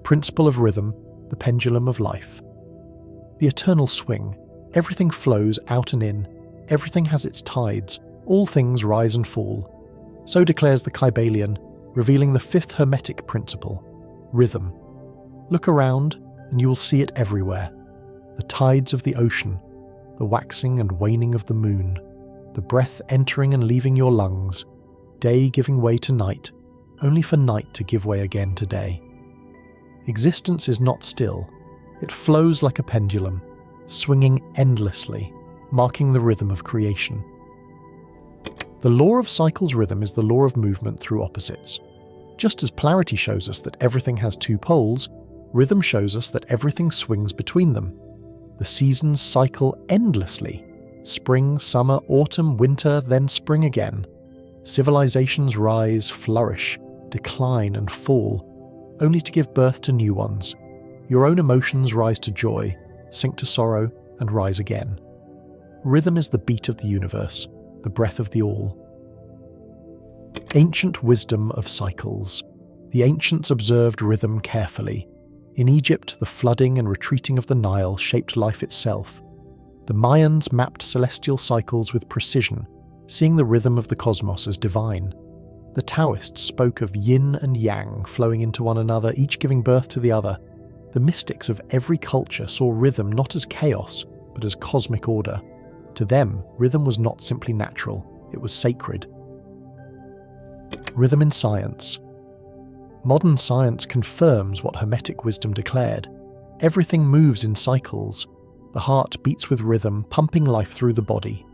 principle of rhythm, the pendulum of life. The eternal swing. Everything flows out and in. Everything has its tides. All things rise and fall. So declares the Kybalion, revealing the Fifth Hermetic Principle, rhythm. Look around and you will see it everywhere. The tides of the ocean, the waxing and waning of the moon, the breath entering and leaving your lungs, day giving way to night, only for night to give way again to day. Existence is not still. It flows like a pendulum, swinging endlessly, marking the rhythm of creation. The law of cycles rhythm is the law of movement through opposites. Just as polarity shows us that everything has two poles, rhythm shows us that everything swings between them. The seasons cycle endlessly. Spring, summer, autumn, winter, then spring again. Civilizations rise, flourish, decline and fall, only to give birth to new ones. Your own emotions rise to joy, sink to sorrow, and rise again. Rhythm is the beat of the universe, the breath of the all. Ancient wisdom of cycles. The ancients observed rhythm carefully. In Egypt, the flooding and retreating of the Nile shaped life itself. The Mayans mapped celestial cycles with precision, seeing the rhythm of the cosmos as divine. The Taoists spoke of yin and yang flowing into one another, each giving birth to the other. The mystics of every culture saw rhythm not as chaos, but as cosmic order. To them, rhythm was not simply natural, it was sacred. Rhythm in science. Modern science confirms what Hermetic wisdom declared. Everything moves in cycles. The heart beats with rhythm, pumping life through the body.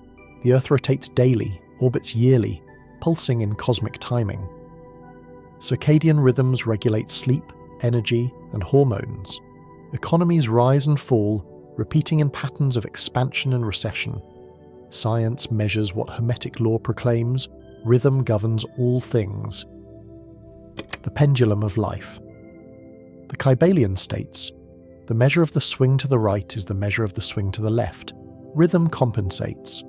The earth rotates daily, orbits yearly, pulsing in cosmic timing. Circadian rhythms regulate sleep, energy, and hormones. Economies rise and fall, repeating in patterns of expansion and recession. Science measures what Hermetic law proclaims. Rhythm governs all things. The pendulum of life. The Kybalion states, the measure of the swing to the right is the measure of the swing to the left. Rhythm compensates.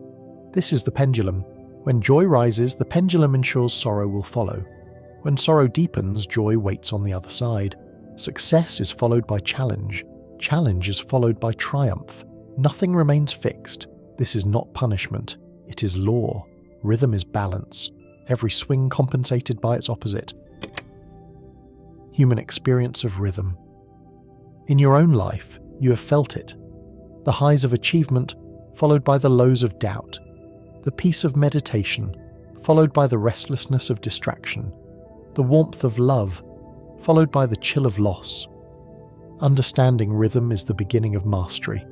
This is the pendulum. When joy rises, the pendulum ensures sorrow will follow. When sorrow deepens, joy waits on the other side. Success is followed by challenge. Challenge is followed by triumph. Nothing remains fixed. This is not punishment. It is law. Rhythm is balance. Every swing compensated by its opposite. Human experience of rhythm. In your own life, you have felt it. The highs of achievement, followed by the lows of doubt. The peace of meditation, followed by the restlessness of distraction. The warmth of love, followed by the chill of loss. Understanding rhythm is the beginning of mastery,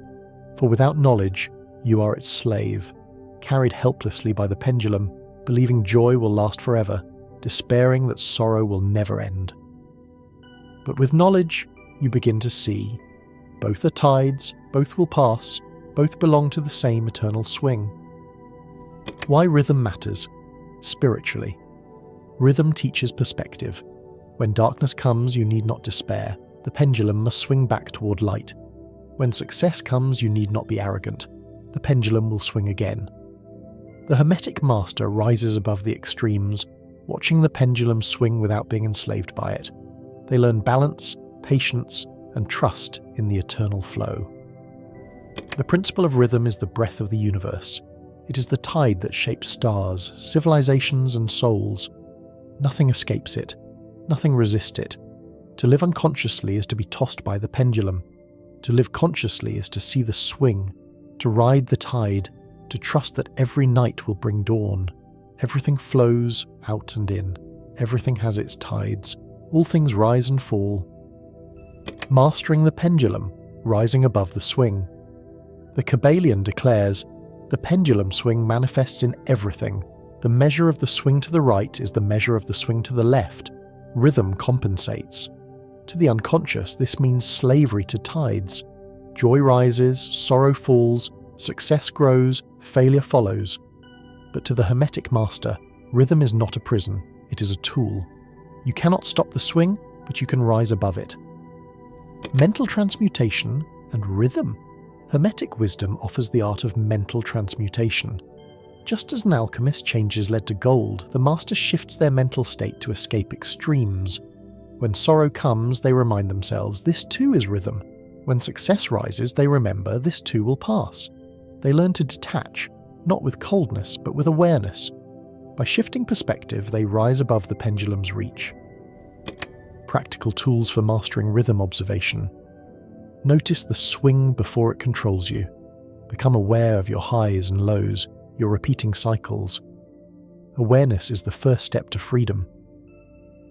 for without knowledge, you are its slave, carried helplessly by the pendulum, believing joy will last forever, despairing that sorrow will never end. But with knowledge, you begin to see. Both are tides, both will pass, both belong to the same eternal swing. Why rhythm matters? Spiritually. Rhythm teaches perspective. When darkness comes, you need not despair. The pendulum must swing back toward light. When success comes, you need not be arrogant. The pendulum will swing again. The Hermetic master rises above the extremes, watching the pendulum swing without being enslaved by it. They learn balance, patience, and trust in the eternal flow. The principle of rhythm is the breath of the universe. It is the tide that shapes stars, civilizations, and souls. Nothing escapes it. Nothing resists it. To live unconsciously is to be tossed by the pendulum. To live consciously is to see the swing, to ride the tide, to trust that every night will bring dawn. Everything flows out and in. Everything has its tides. All things rise and fall. Mastering the pendulum, rising above the swing. The Kybalion declares, the pendulum swing manifests in everything. The measure of the swing to the right is the measure of the swing to the left. Rhythm compensates. To the unconscious, this means slavery to tides. Joy rises, sorrow falls, success grows, failure follows. But to the Hermetic master, rhythm is not a prison, it is a tool. You cannot stop the swing, but you can rise above it. Mental transmutation and rhythm. Hermetic wisdom offers the art of mental transmutation. Just as an alchemist changes lead to gold, the master shifts their mental state to escape extremes. When sorrow comes, they remind themselves this too is rhythm. When success rises, they remember this too will pass. They learn to detach, not with coldness, but with awareness. By shifting perspective, they rise above the pendulum's reach. Practical tools for mastering rhythm observation. Notice the swing before it controls you. Become aware of your highs and lows, your repeating cycles. Awareness is the first step to freedom.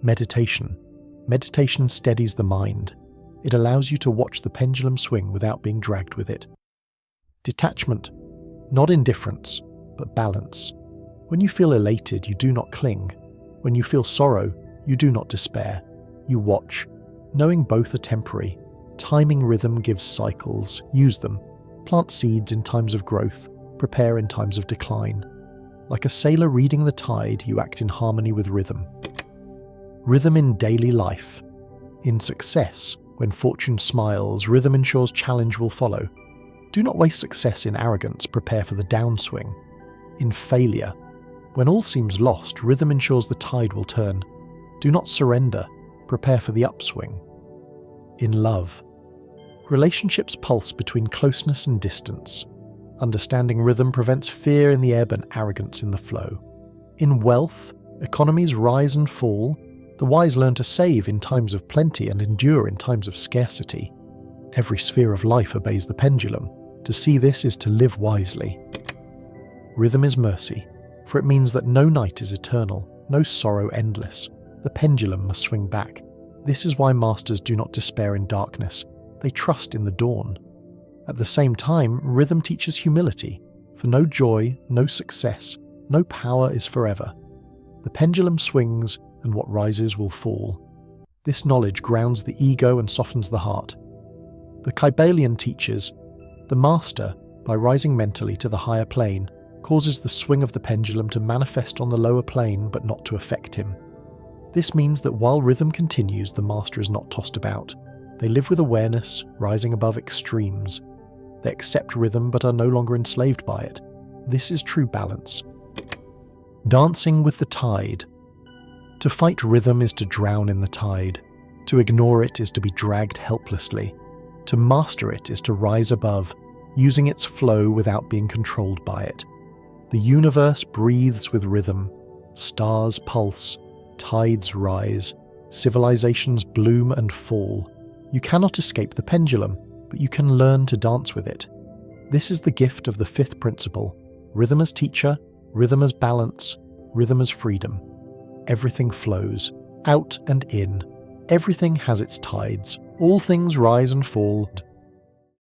Meditation. Meditation steadies the mind. It allows you to watch the pendulum swing without being dragged with it. Detachment. Not indifference, but balance. When you feel elated, you do not cling. When you feel sorrow, you do not despair. You watch, knowing both are temporary. Timing rhythm gives cycles. Use them. Plant seeds in times of growth. Prepare in times of decline. Like a sailor reading the tide, you act in harmony with rhythm. Rhythm in daily life. In success, when fortune smiles, rhythm ensures challenge will follow. Do not waste success in arrogance, prepare for the downswing. In failure, when all seems lost, rhythm ensures the tide will turn. Do not surrender, prepare for the upswing. In love, relationships pulse between closeness and distance. Understanding rhythm prevents fear in the ebb and arrogance in the flow. In wealth, economies rise and fall. The wise learn to save in times of plenty and endure in times of scarcity. Every sphere of life obeys the pendulum. To see this is to live wisely. Rhythm is mercy, for it means that no night is eternal, no sorrow endless. The pendulum must swing back. This is why masters do not despair in darkness. They trust in the dawn. At the same time, rhythm teaches humility, for no joy, no success, no power is forever. The pendulum swings, and what rises will fall. This knowledge grounds the ego and softens the heart. The Kybalion teaches, the master, by rising mentally to the higher plane, causes the swing of the pendulum to manifest on the lower plane but not to affect him. This means that while rhythm continues, the master is not tossed about. They live with awareness, rising above extremes. They accept rhythm but are no longer enslaved by it. This is true balance. Dancing with the tide. To fight rhythm is to drown in the tide. To ignore it is to be dragged helplessly. To master it is to rise above, using its flow without being controlled by it. The universe breathes with rhythm. Stars pulse, tides rise, civilizations bloom and fall. You cannot escape the pendulum, but you can learn to dance with it. This is the gift of the fifth principle. Rhythm as teacher, rhythm as balance, rhythm as freedom. Everything flows, out and in. Everything has its tides. All things rise and fall.